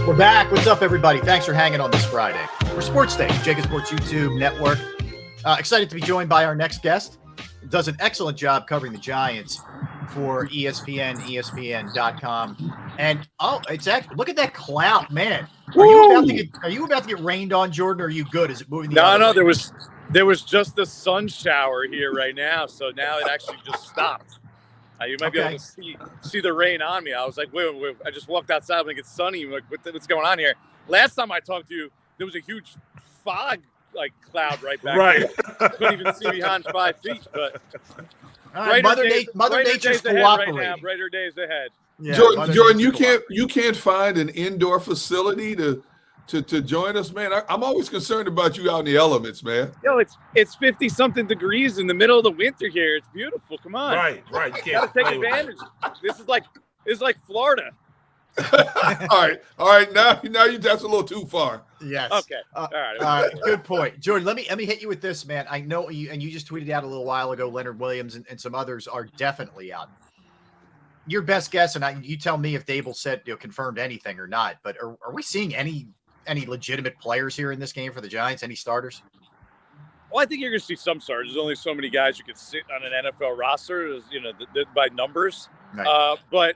We're back. What's up, everybody? Thanks for hanging on this Friday. We're Sports Day, JAKIB Sports YouTube Network. Excited to be joined by our next guest. Does an excellent job covering the Giants for ESPN, ESPN.com. And it's actually, look at that cloud, man. Are you about to get rained on, Jordan? Or are you good? Is it moving the other way? There was just a sun shower here right now, so now it actually just stopped. You might be able to see the rain on me. I was like, wait. I just walked outside when it gets sunny. I'm like, what's going on here? Last time I talked to you, there was a huge fog cloud right back there. Couldn't even see behind 5 feet. But Mother Nature's cooperating. Right now, brighter days ahead. Yeah, Jordan, you can't find an indoor facility to join us, man. I'm always concerned about you out in the elements, man. Yo, it's 50-something degrees in the middle of the winter here. It's beautiful. Come on. Right. You gotta take advantage. This is like Florida. All right. Now that's a little too far. Yes. Okay. All right. Good point, Jordan. Let me hit you with this, man. I know you, and you just tweeted out a little while ago. Leonard Williams and some others are definitely out. Your best guess, and you tell me if Daboll said confirmed anything or not. But are we seeing any legitimate players here in this game for the Giants? Any starters? Well, I think you're going to see some starters. There's only so many guys you can sit on an NFL roster, by numbers. Right. But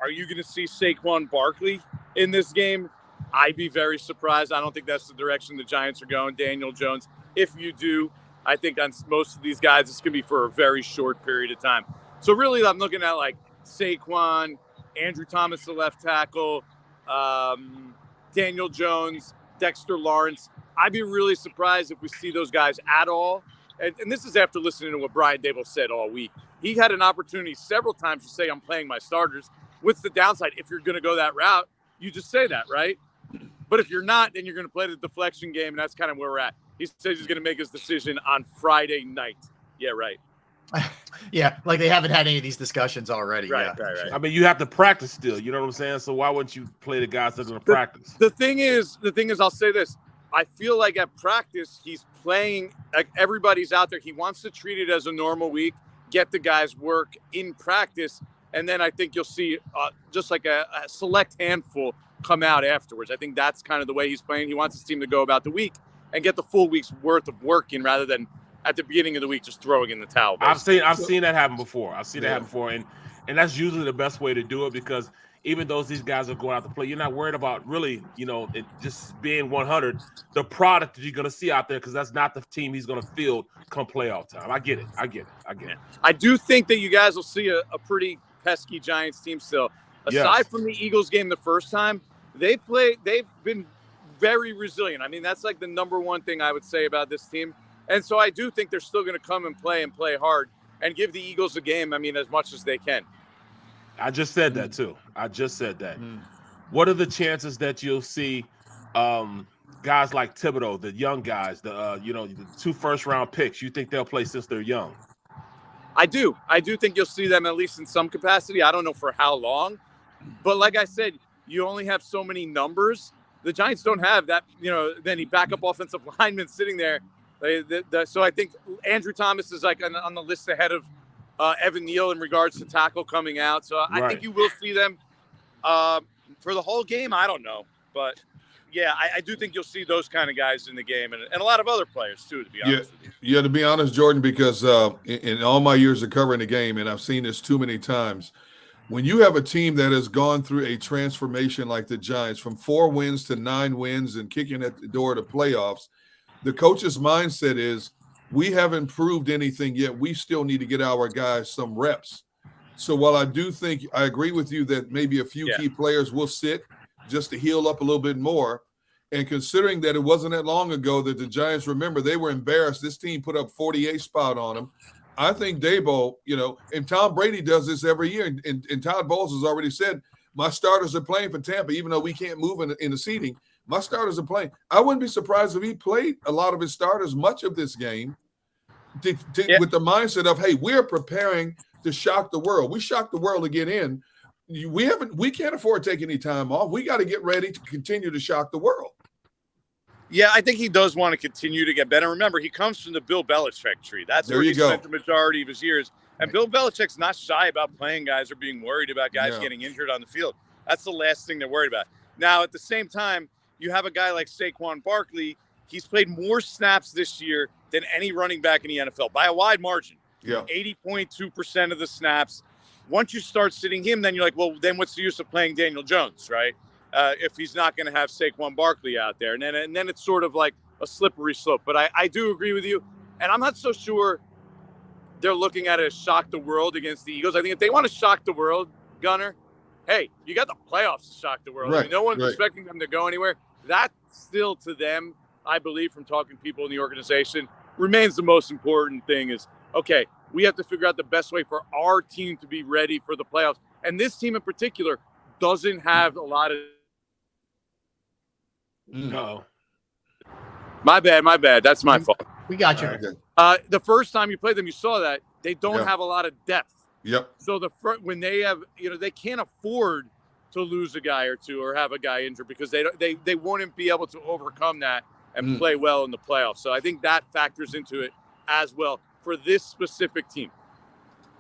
are you going to see Saquon Barkley in this game? I'd be very surprised. I don't think that's the direction the Giants are going. Daniel Jones. If you do, I think on most of these guys, it's going to be for a very short period of time. So really, I'm looking at Saquon, Andrew Thomas, the left tackle, Daniel Jones, Dexter Lawrence. I'd be really surprised if we see those guys at all. And this is after listening to what Brian Daboll said all week. He had an opportunity several times to say, I'm playing my starters. What's the downside? If you're going to go that route, you just say that, right? But if you're not, then you're going to play the deflection game, and that's kind of where we're at. He says he's going to make his decision on Friday night. Yeah, right. Yeah, they haven't had any of these discussions already. Right. I mean, you have to practice still. You know what I'm saying? So why wouldn't you play the guys that are going to practice? The thing is, I'll say this. I feel like at practice, he's playing like everybody's out there. He wants to treat it as a normal week, get the guys work in practice, and then I think you'll see just like a select handful come out afterwards. I think that's kind of the way he's playing. He wants his team to go about the week and get the full week's worth of work in rather than at the beginning of the week just throwing in the towel. Basically. I've seen that happen before. And that's usually the best way to do it, because even though these guys are going out to play, you're not worried about really, it just being 100, the product that you're going to see out there, because that's not the team he's going to field come playoff time. I get it. I do think that you guys will see a pretty pesky Giants team still. Aside from the Eagles game the first time, they've been very resilient. I mean, that's the number one thing I would say about this team. And so I do think they're still going to come and play hard and give the Eagles a game, as much as they can. I just said that, too. What are the chances that you'll see guys like Thibodeau, the young guys, the 2 first-round picks? You think they'll play since they're young? I do think you'll see them at least in some capacity. I don't know for how long. But like I said, you only have so many numbers. The Giants don't have that, many backup offensive linemen sitting there. So I think Andrew Thomas is on the list ahead of Evan Neal in regards to tackle coming out. So I think you will see them for the whole game. I don't know. But, yeah, I do think you'll see those kind of guys in the game and a lot of other players, too, to be honest with you. Yeah, to be honest, Jordan, because in all my years of covering the game, and I've seen this too many times, when you have a team that has gone through a transformation like the Giants, from 4 wins to 9 wins and kicking at the door to playoffs, the coach's mindset is, we haven't proved anything yet. We still need to get our guys some reps. So while I do think I agree with you that maybe a few key players will sit just to heal up a little bit more, and considering that it wasn't that long ago that the Giants, remember, they were embarrassed. This team put up 48 spot on them. I think Daboll, and Tom Brady does this every year, and Todd Bowles has already said, my starters are playing for Tampa, even though we can't move in the seating. My starters are playing. I wouldn't be surprised if he played a lot of his starters much of this game with the mindset of, hey, we're preparing to shock the world. We shocked the world to get in. We can't afford to take any time off. We got to get ready to continue to shock the world. Yeah, I think he does want to continue to get better. Remember, he comes from the Bill Belichick tree. That's where he spent the majority of his years. And Bill Belichick's not shy about playing guys or being worried about guys getting injured on the field. That's the last thing they're worried about. Now, at the same time, you have a guy like Saquon Barkley. He's played more snaps this year than any running back in the NFL by a wide margin. Yeah. 80.2% of the snaps. Once you start sitting him, then you're like, well, then what's the use of playing Daniel Jones, right? If he's not going to have Saquon Barkley out there. And then it's sort of like a slippery slope. But I do agree with you. And I'm not so sure they're looking at it as shock the world against the Eagles. I think if they want to shock the world, Gunner, hey, you got the playoffs to shock the world. Right, I mean, no one's right. expecting them to go anywhere. That still to them, I believe from talking to people in the organization, remains the most important thing is, okay, we have to figure out the best way for our team to be ready for the playoffs. And this team in particular doesn't have a lot of No. My bad. That's my fault. We got you. Okay. The first time you played them, you saw that they don't Yeah. have a lot of depth. Yep. So when they have, they can't afford to lose a guy or two or have a guy injured because they wouldn't be able to overcome that and play well in the playoffs. So I think that factors into it as well for this specific team.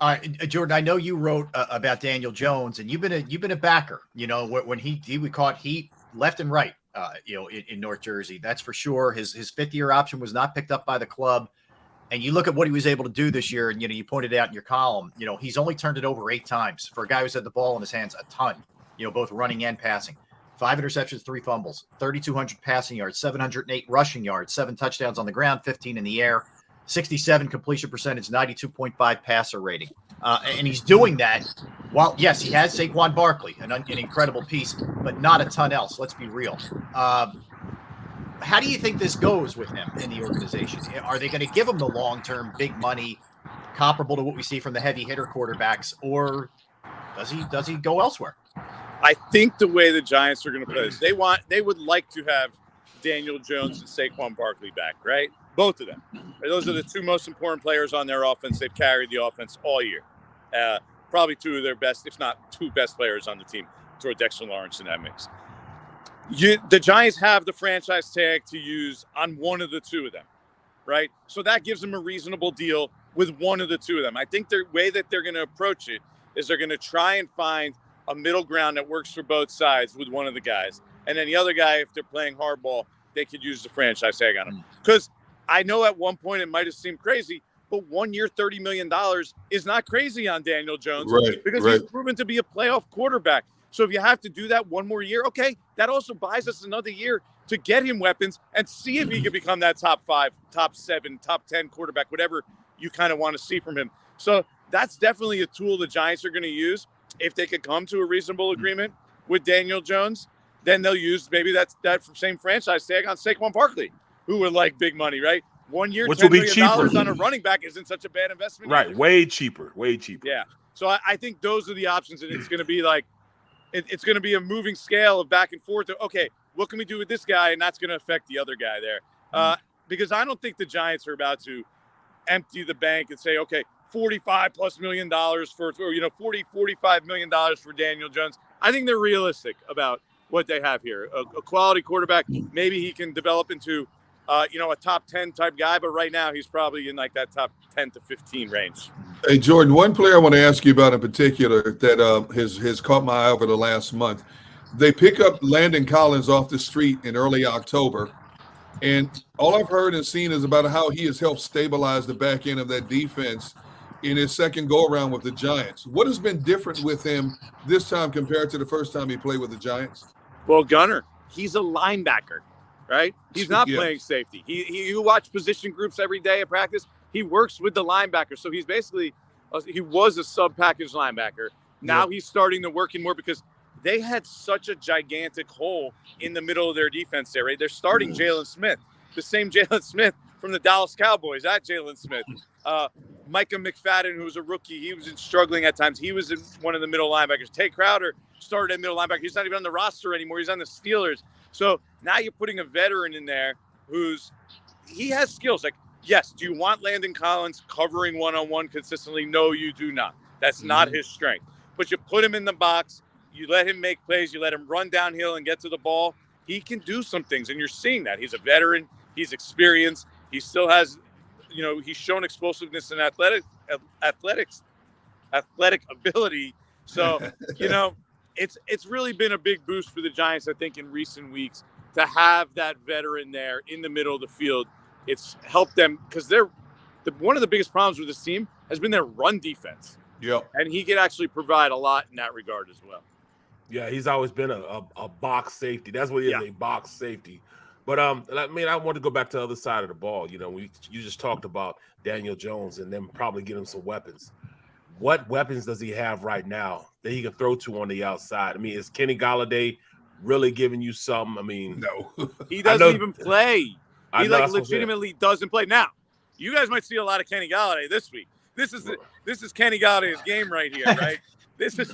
All right, Jordan, I know you wrote about Daniel Jones, and you've been a backer. When he caught heat left and right. In North Jersey, that's for sure. His 5th-year option was not picked up by the club. And you look at what he was able to do this year, and you pointed out in your column, he's only turned it over 8 times for a guy who's had the ball in his hands a ton, both running and passing. 5 interceptions, 3 fumbles, 3,200 passing yards, 708 rushing yards, 7 touchdowns on the ground, 15 in the air, 67 completion percentage, 92.5 passer rating. And he's doing that while, yes, he has Saquon Barkley, an incredible piece, but not a ton else. Let's be real. How do you think this goes with him in the organization? Are they going to give him the long-term big money comparable to what we see from the heavy hitter quarterbacks, or does he go elsewhere? I think the way the Giants are going to play this, they would like to have Daniel Jones and Saquon Barkley back, right? Both of them. Those are the 2 most important players on their offense. They've carried the offense all year. Probably 2 of their best, if not 2 best players on the team. Throw Dexter Lawrence in that mix. The Giants have the franchise tag to use on one of the 2 of them, right? So that gives them a reasonable deal with one of the 2 of them. I think the way that they're going to approach it is they're going to try and find a middle ground that works for both sides with one of the guys. And then the other guy, if they're playing hardball, they could use the franchise tag on him. Because I know at one point it might have seemed crazy, but 1 year, $30 million is not crazy on Daniel Jones because he's proven to be a playoff quarterback. So if you have to do that 1 more year, okay, that also buys us another year to get him weapons and see if he can become that top 5, top 7, top 10 quarterback, whatever you kind of want to see from him. So that's definitely a tool the Giants are going to use. If they could come to a reasonable agreement with Daniel Jones, then they'll use maybe that same franchise tag on Saquon Barkley, who would like big money, right? 1 year, Which $10 will be million cheaper. on a running back isn't such a bad investment. Right. Either. Way cheaper. Yeah. So I think those are the options, and it's going to be like it's going to be a moving scale of back and forth. Okay, what can we do with this guy, and that's going to affect the other guy there. Because I don't think the Giants are about to empty the bank and say, okay, $45+ million for $45 million for Daniel Jones. I think they're realistic about what they have here. A quality quarterback, maybe he can develop into a top 10 type guy, but right now he's probably in like that top 10 to 15 range. Hey, Jordan, one player I want to ask you about in particular that has caught my eye over the last month. They pick up Landon Collins off the street in early October, and all I've heard and seen is about how he has helped stabilize the back end of that defense in his second go-around with the Giants. What has been different with him this time compared to the first time he played with the Giants? Well, Gunner, he's a linebacker, right? He's not playing safety. You watch position groups every day at practice. He works with the linebacker. So he's basically he was a sub-package linebacker. Now he's starting to work in more because they had such a gigantic hole in the middle of their defense there, right? They're starting Jalen Smith, the same Jalen Smith from the Dallas Cowboys, that Jalen Smith. Micah McFadden, who was a rookie, he was struggling at times. He was in one of the middle linebackers. Tay Crowder started at middle linebacker. He's not even on the roster anymore. He's on the Steelers. So now you're putting a veteran in there he has skills. Like, yes, do you want Landon Collins covering one-on-one consistently? No, you do not. That's not his strength. But you put him in the box. You let him make plays. You let him run downhill and get to the ball. He can do some things, and you're seeing that. He's a veteran. He's experienced. He still has, he's shown explosiveness and athletic ability. So, it's really been a big boost for the Giants, I think, in recent weeks to have that veteran there in the middle of the field. It's helped them because one of the biggest problems with this team has been their run defense. Yep. And he can actually provide a lot in that regard as well. Yeah, he's always been a box safety. That's what he is, a box safety. But I want to go back to the other side of the ball. You know, you just talked about Daniel Jones and them probably getting some weapons. What weapons does he have right now that he can throw to on the outside? I mean, is Kenny Golladay really giving you something? I mean, no, he doesn't even play. He legitimately doesn't play. Now, you guys might see a lot of Kenny Golladay this week. This is Kenny Galladay's game right here, right? This is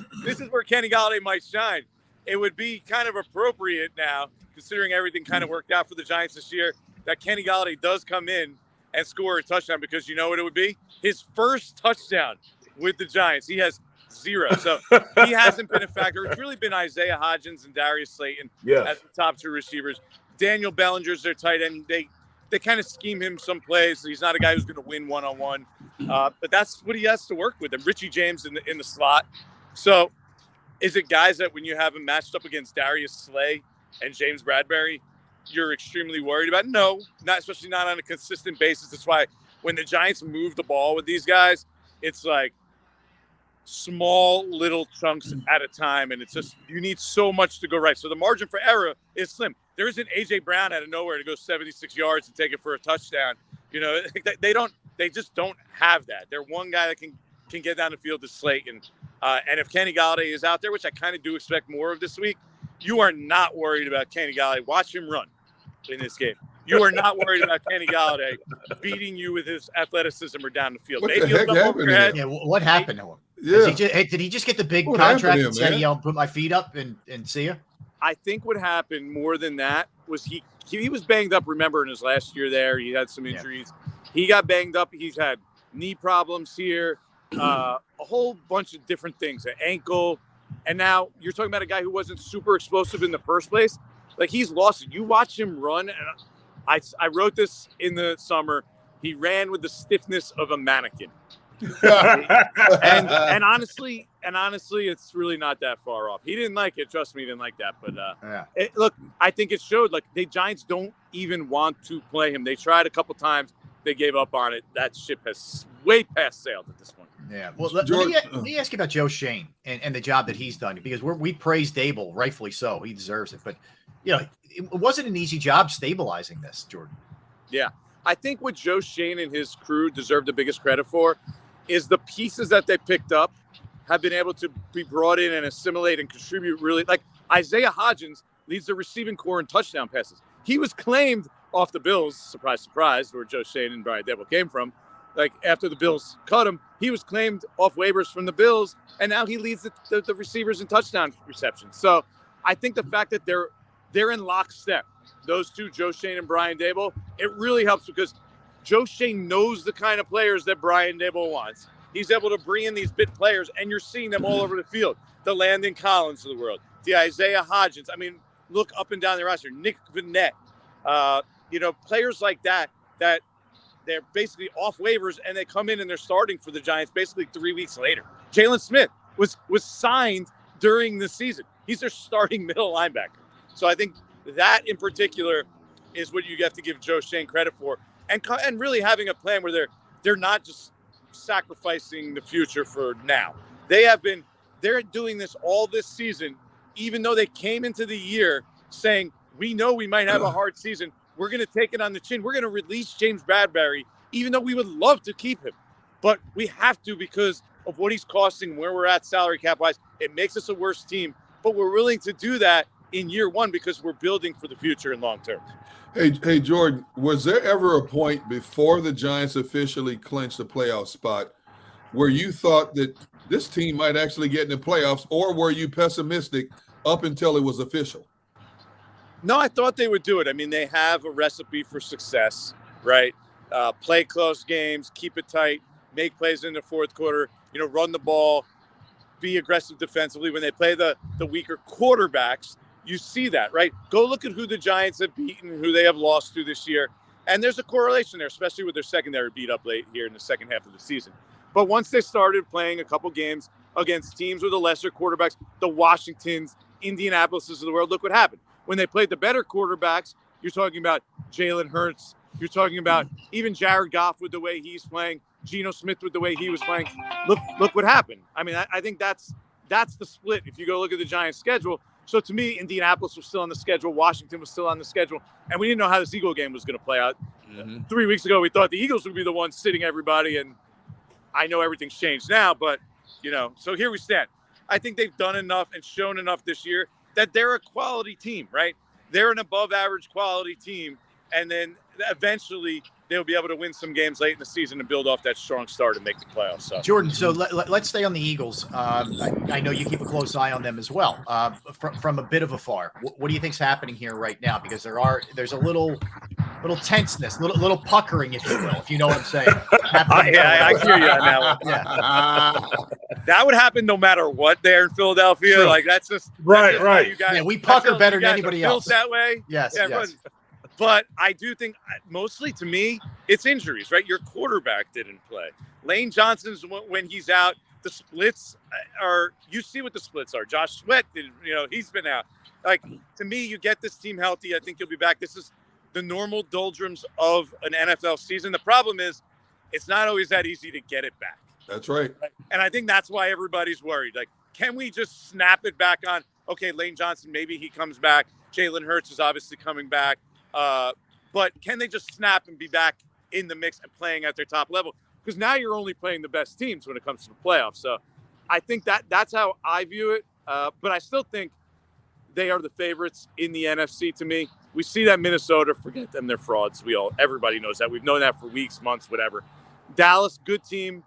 where Kenny Golladay might shine. It would be kind of appropriate now, considering everything kind of worked out for the Giants this year, that Kenny Golladay does come in and score a touchdown, because you know what it would be? His first touchdown with the Giants. He has 0. So he hasn't been a factor. It's really been Isaiah Hodgins and Darius Slayton as the top 2 receivers. Daniel Bellinger's their tight end. They kind of scheme him some plays. He's not a guy who's going to win one-on-one. But that's what he has to work with. And Richie James in the slot. So is it guys that when you have him matched up against Darius Slay and James Bradbury, you're extremely worried about? No, especially not on a consistent basis. That's why when the Giants move the ball with these guys, it's like small little chunks at a time. And it's just, you need so much to go right. So the margin for error is slim. There isn't A.J. Brown out of nowhere to go 76 yards and take it for a touchdown. You know, they just don't have that. They're one guy that can get down the field to Slayton. And if Kenny Golladay is out there, which I kind of do expect more of this week, you are not worried about Kenny Golladay. Watch him run in this game. You are not worried about Kenny Golladay beating you with his athleticism or down the field. What the heck happened to him? Yeah, what happened to him? Yeah. Did he just get the big contract and said, put my feet up and see ya? I think what happened more than that was he was banged up. Remember, in his last year there, he had some injuries. Yeah. He got banged up. He's had knee problems here, a whole bunch of different things, an ankle. And now you're talking about a guy who wasn't super explosive in the first place. Like, he's lost it. You watch him run. And I wrote this in the summer. He ran with the stiffness of a mannequin. and honestly, it's really not that far off. He didn't like it. Trust me, he didn't like that. But look, I think it showed. Like, the Giants don't even want to play him. They tried a couple times. They gave up on it. That ship has way past sailed at this point. Yeah. Well, let me ask you about Joe Schoen and the job that he's done, because we praise Daboll, rightfully so. He deserves it. But, you know, it wasn't an easy job stabilizing this, Jordan. Yeah. I think what Joe Schoen and his crew deserve the biggest credit for is the pieces that they picked up have been able to be brought in and assimilate and contribute really. Like, Isaiah Hodgins leads the receiving core in touchdown passes. He was claimed off the Bills, surprise, surprise, where Joe Schoen and Brian Daboll came from. Like, after the Bills cut him, he was claimed off waivers from the Bills, and now he leads the receivers in touchdown receptions. So I think the fact that they're in lockstep, those two, Joe Schoen and Brian Daboll, it really helps, because Joe Schoen knows the kind of players that Brian Daboll wants. He's able to bring in these bit players, and you're seeing them all over the field. The Landon Collins of the world, the Isaiah Hodgins. I mean, look up and down the roster. Nick Vannett, players like that they're basically off waivers, and they come in and they're starting for the Giants basically 3 weeks later. Jalen Smith was signed during the season. He's their starting middle linebacker. So I think that in particular is what you have to give Joe Schoen credit for, and really having a plan where they're not just sacrificing the future for now. They're doing this all this season, even though they came into the year saying, we know we might have a hard season. We're going to take it on the chin. We're going to release James Bradbury, even though we would love to keep him. But we have to, because of what he's costing, where we're at salary cap-wise. It makes us a worse team. But we're willing to do that in year one because we're building for the future and long term. Hey, Jordan, was there ever a point before the Giants officially clinched a playoff spot where you thought that this team might actually get in the playoffs, or were you pessimistic up until it was official? No, I thought they would do it. I mean, they have a recipe for success, right? Play close games, keep it tight, make plays in the fourth quarter, run the ball, be aggressive defensively. When they play the weaker quarterbacks, you see that, right? Go look at who the Giants have beaten, who they have lost to this year. And there's a correlation there, especially with their secondary beat up late here in the second half of the season. But once they started playing a couple games against teams with the lesser quarterbacks, the Washingtons, Indianapolises of the world. Look what happened. When they played the better quarterbacks, you're talking about Jalen Hurts. You're talking about even Jared Goff with the way he's playing, Geno Smith with the way he was playing. Look what happened. I mean, I think that's the split if you go look at the Giants' schedule. So to me, Indianapolis was still on the schedule. Washington was still on the schedule. And we didn't know how this Eagle game was going to play out. 3 weeks ago, we thought the Eagles would be the ones sitting everybody. And I know everything's changed now, but, so here we stand. I think they've done enough and shown enough this year that they're a quality team, right? They're an above-average quality team. And then eventually they'll be able to win some games late in the season and build off that strong start and make the playoffs. So. Jordan, so let's stay on the Eagles. I know you keep a close eye on them as well. From a bit of afar, what do you think's happening here right now? Because there's a little tenseness, little puckering, if you will, if you know what I'm saying. I hear you on that one. Yeah. That would happen no matter what there in Philadelphia. True. Like that's just Right. You guys, yeah, we pucker better than anybody else. That way. Yes. Yeah, yes. But I do think mostly to me, it's injuries, right? Your quarterback didn't play. Lane Johnson's when he's out, the splits are, you see what the splits are. Josh Sweat didn't, he's been out. Like, to me, you get this team healthy. I think you'll be back. This is the normal doldrums of an NFL season. The problem is it's not always that easy to get it back. That's right. And I think that's why everybody's worried. Like, can we just snap it back on? Okay, Lane Johnson, maybe he comes back. Jalen Hurts is obviously coming back. But can they just snap and be back in the mix and playing at their top level? Because now you're only playing the best teams when it comes to the playoffs. So I think that's how I view it. But I still think they are the favorites in the NFC to me. We see that Minnesota, forget them, they're frauds. Everybody knows that. We've known that for weeks, months, whatever. Dallas, good team.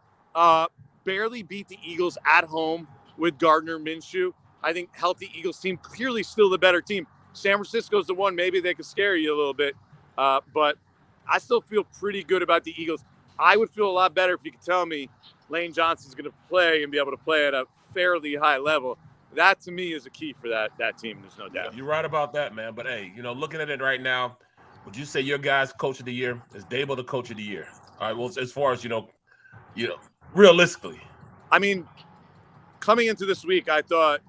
Barely beat the Eagles at home with Gardner Minshew. I think healthy Eagles team, clearly still the better team. San Francisco's the one, maybe they could scare you a little bit. But I still feel pretty good about the Eagles. I would feel a lot better if you could tell me Lane Johnson's going to play and be able to play at a fairly high level. That, to me, is a key for that team. There's no doubt. You're right about that, man. But, hey, looking at it right now, would you say your guy's coach of the year? Is Daboll the coach of the year? All right, well, as far as, realistically. I mean, coming into this week, I thought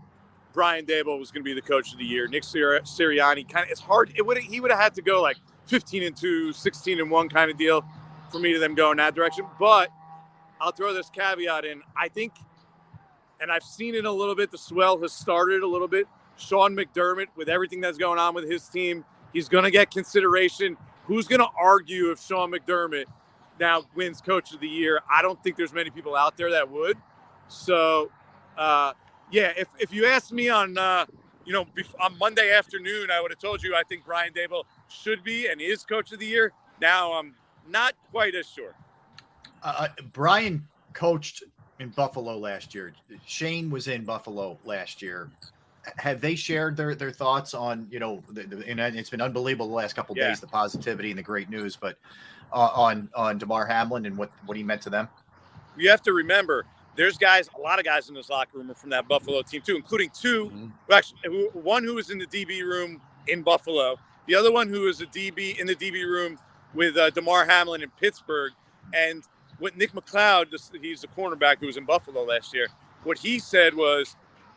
Brian Daboll was going to be the coach of the year. Nick Sirianni, it's hard. He would have had to go like 15-2, 16-1 kind of deal for me to them go in that direction. But I'll throw this caveat in. I think, and I've seen it a little bit, the swell has started a little bit. Sean McDermott, with everything that's going on with his team, he's going to get consideration. Who's going to argue if Sean McDermott now wins coach of the year? I don't think there's many people out there that would. So, yeah, if you asked me on, on Monday afternoon, I would have told you I think Brian Daboll should be and is coach of the year. Now I'm not quite as sure. Brian coached in Buffalo last year. Shane was in Buffalo last year. Have they shared their thoughts on, and it's been unbelievable the last couple of days, the positivity and the great news, but on Damar Hamlin and what he meant to them? You have to remember, there's a lot of guys in this locker room are from that Buffalo team too, including two, one who was in the DB room in Buffalo, the other one who was a DB in the DB room with Damar Hamlin in Pittsburgh. And what Nick McLeod, he's the cornerback who was in Buffalo last year, what he said was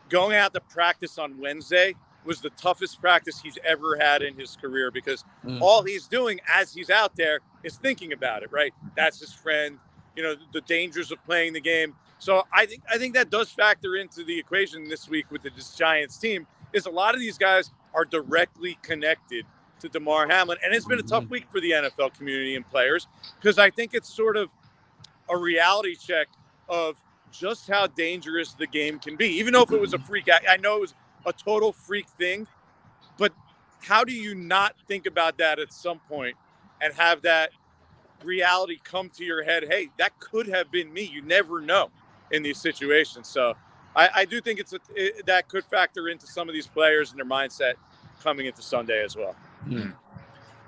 going out to practice on Wednesday was the toughest practice he's ever had in his career because all he's doing as he's out there is thinking about it, right? That's his friend, the dangers of playing the game. So I think that does factor into the equation this week with this Giants team is a lot of these guys are directly connected to Damar Hamlin. And it's been a tough week for the NFL community and players because I think it's sort of a reality check of just how dangerous the game can be. Even though if it was a freak, I know it was a total freak thing, but how do you not think about that at some point and have that reality come to your head? Hey, that could have been me. You never know in these situations. So I do think that could factor into some of these players and their mindset coming into Sunday as well.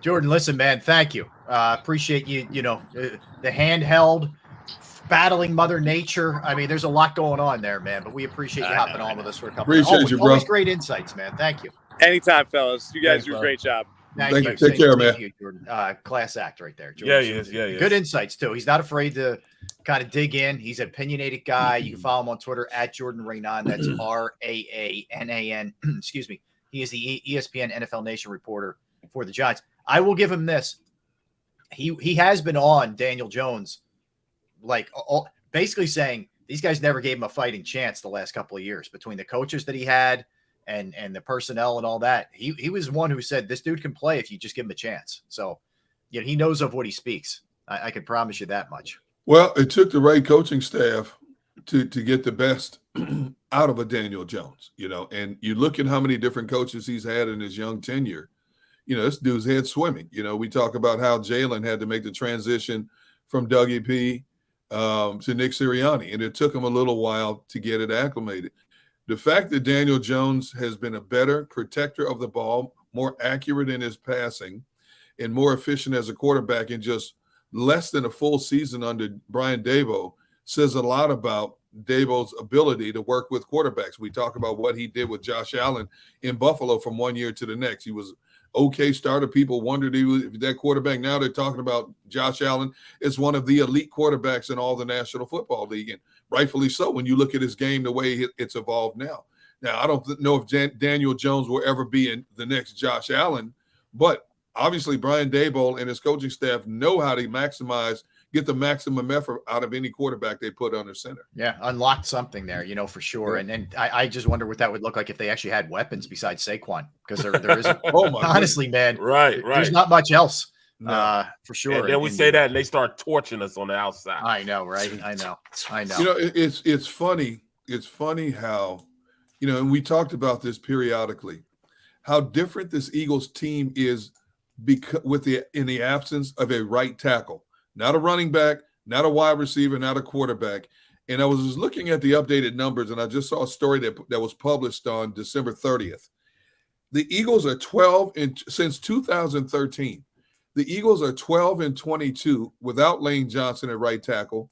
Jordan, listen, man, thank you. Appreciate you, the handheld battling Mother Nature. I mean, there's a lot going on there, man, but we appreciate you hopping on with us for a couple Appreciate you, bro. Always great insights, man. Thank you. Anytime, fellas. You guys do a great job. Thank you. Take care, Same man. to you, Jordan. Class act right there. Yeah, Jordan. he is. Yeah, he is. Good insights too. He's not afraid to kind of dig in. He's an opinionated guy. You can follow him on Twitter at Jordan Raanan. That's Raanan. Excuse me. He is the ESPN NFL Nation reporter for the Giants. I will give him this. He has been on Daniel Jones, like basically saying these guys never gave him a fighting chance the last couple of years between the coaches that he had and the personnel and all that. He was one who said this dude can play if you just give him a chance. So, he knows of what he speaks. I can promise you that much. Well, it took the right coaching staff to get the best out of a Daniel Jones, and you look at how many different coaches he's had in his young tenure. This dude's head swimming. We talk about how Jalen had to make the transition from Dougie P to Nick Sirianni, and it took him a little while to get it acclimated. The fact that Daniel Jones has been a better protector of the ball, more accurate in his passing, and more efficient as a quarterback in just less than a full season under Brian Daboll says a lot about Daboll's ability to work with quarterbacks. We talk about what he did with Josh Allen in Buffalo from one year to the next. He was okay starter. People wondered he was that quarterback. Now they're talking about Josh Allen as one of the elite quarterbacks in all the National Football League, and rightfully so when you look at his game the way it's evolved now. Now, I don't know if Daniel Jones will ever be in the next Josh Allen, but obviously Brian Daboll and his coaching staff know how to get the maximum effort out of any quarterback they put under center. Yeah, unlocked something there, for sure. Yeah. And I just wonder what that would look like if they actually had weapons besides Saquon, because there isn't. Oh my honestly, goodness. man, Right. There's not much else, No. for sure. And then we say that, and they start torching us on the outside. I know, right? I know. It's funny. It's funny how, and we talked about this periodically, how different this Eagles team is in the absence of a right tackle, not a running back, not a wide receiver, not a quarterback. And I was just looking at the updated numbers, and I just saw a story that was published on December 30th. The Eagles are 12 since 2013. The Eagles are 12-22 without Lane Johnson at right tackle,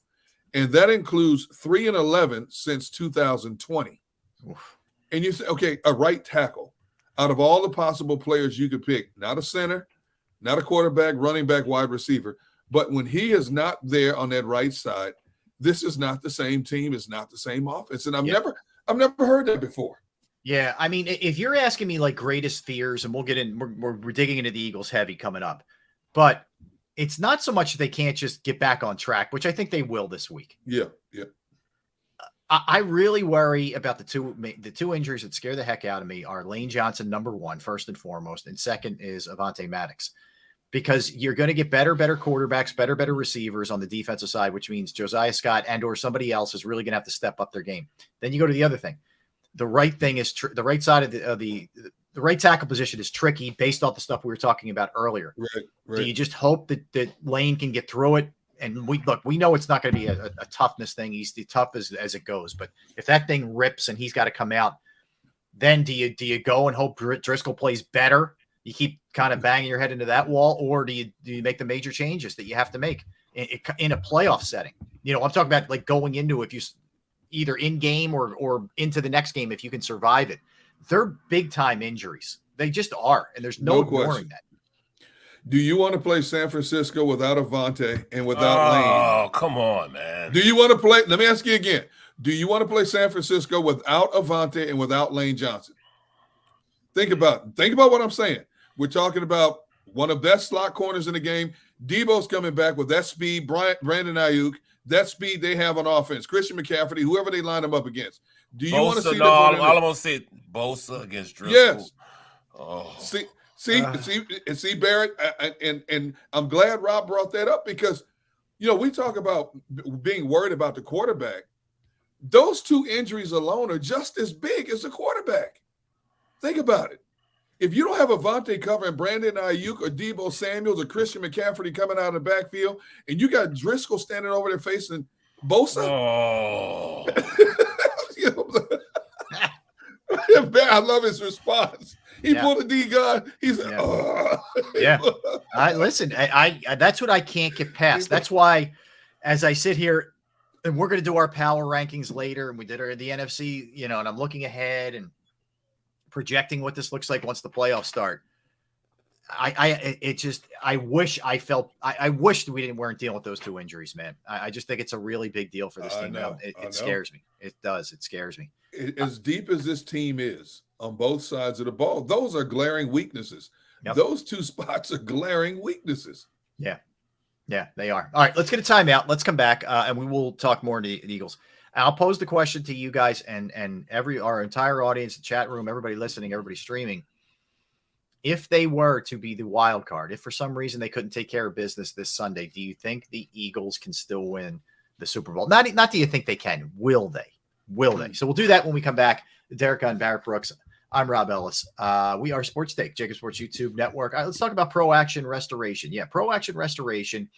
and that includes 3-11 since 2020. Oof. And you say, okay, a right tackle out of all the possible players you could pick, not a center, not a quarterback, running back, wide receiver, but when he is not there on that right side, this is not the same team. It's not the same offense, and I've never heard that before. Yeah, I mean, if you're asking me like greatest fears, and we'll get in, we're digging into the Eagles heavy coming up, but it's not so much that they can't just get back on track, which I think they will this week. Yeah. I really worry about the two injuries that scare the heck out of me are Lane Johnson, number one, first and foremost, and second is Avonte Maddox, because you're going to get better quarterbacks, better receivers on the defensive side, which means Josiah Scott and or somebody else is really going to have to step up their game. Then you go to the other thing. The right thing is the right side of the right tackle position is tricky based off the stuff we were talking about earlier. Right. Do you just hope that Lane can get through it? And we know it's not going to be a toughness thing. He's the tough as it goes. But if that thing rips and he's got to come out, then do you go and hope Driscoll plays better? You keep kind of banging your head into that wall, or do you make the major changes that you have to make in a playoff setting? I'm talking about like going into, if you either in game or into the next game, if you can survive it. They're big time injuries. They just are, and there's no ignoring that. Do you want to play San Francisco without Avonte and without Lane? Oh, come on, man. Do you want to play? Let me ask you again. Do you want to play San Francisco without Avonte and without Lane Johnson? Think about what I'm saying. We're talking about one of the best slot corners in the game. Debo's coming back with that speed. Brandon Ayuk, that speed they have on offense. Christian McCaffrey, whoever they line him up against. Do you want to see all I'm going to say Bosa against Driscoll. Yes. Oh. See, Barrett, and I'm glad Rob brought that up because, we talk about being worried about the quarterback. Those two injuries alone are just as big as the quarterback. Think about it. If you don't have Avonte covering Brandon Ayuk or Debo Samuels or Christian McCaffrey coming out of the backfield, and you got Driscoll standing over there facing Bosa. Oh. I love his response. He pulled a D gun. He's Listen, I that's what I can't get past. That's why, as I sit here, and we're going to do our power rankings later, and we did the NFC, and I'm looking ahead and projecting what this looks like once the playoffs start. I wish I wished we weren't dealing with those two injuries, man. I just think it's a really big deal for this team. It scares me. It does. It scares me. As deep as this team is on both sides of the ball, those are glaring weaknesses. Yep. Those two spots are glaring weaknesses. Yeah. Yeah, they are. All right, let's get a timeout. Let's come back, and we will talk more to the Eagles. I'll pose the question to you guys and our entire audience, the chat room, everybody listening, everybody streaming. If they were to be the wild card, if for some reason they couldn't take care of business this Sunday, do you think the Eagles can still win the Super Bowl? Not do you think they can? Will they? Will they? So we'll do that when we come back. Derek Gunn, Barrett Brooks. I'm Rob Ellis. We are Sports Take, JAKIB Sports YouTube Network. All right, let's talk about Pro Action Restoration. Yeah, Pro Action Restoration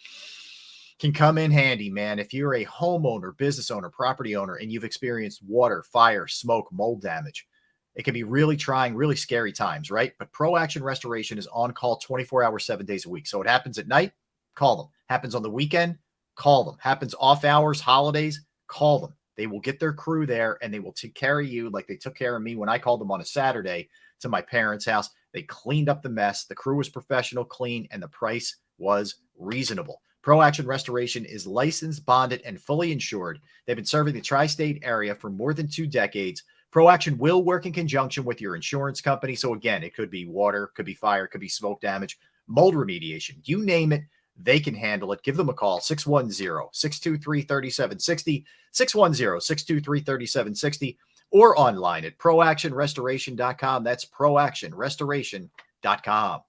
can come in handy, man. If you're a homeowner, business owner, property owner, and you've experienced water, fire, smoke, mold damage, it can be really trying, really scary times, right? But Pro Action Restoration is on call 24 hours, 7 days a week. So it happens at night, call them. Happens on the weekend, call them. Happens off hours, holidays, call them. They will get their crew there, and they will take care of you like they took care of me when I called them on a Saturday to my parents' house. They cleaned up the mess. The crew was professional, clean, and the price was reasonable. Pro Action Restoration is licensed, bonded, and fully insured. They've been serving the tri-state area for more than 2 decades. Pro Action will work in conjunction with your insurance company. So again, it could be water, could be fire, could be smoke damage, mold remediation. You name it, they can handle it. Give them a call, 610-623-3760, 610-623-3760, or online at proactionrestoration.com. That's proactionrestoration.com.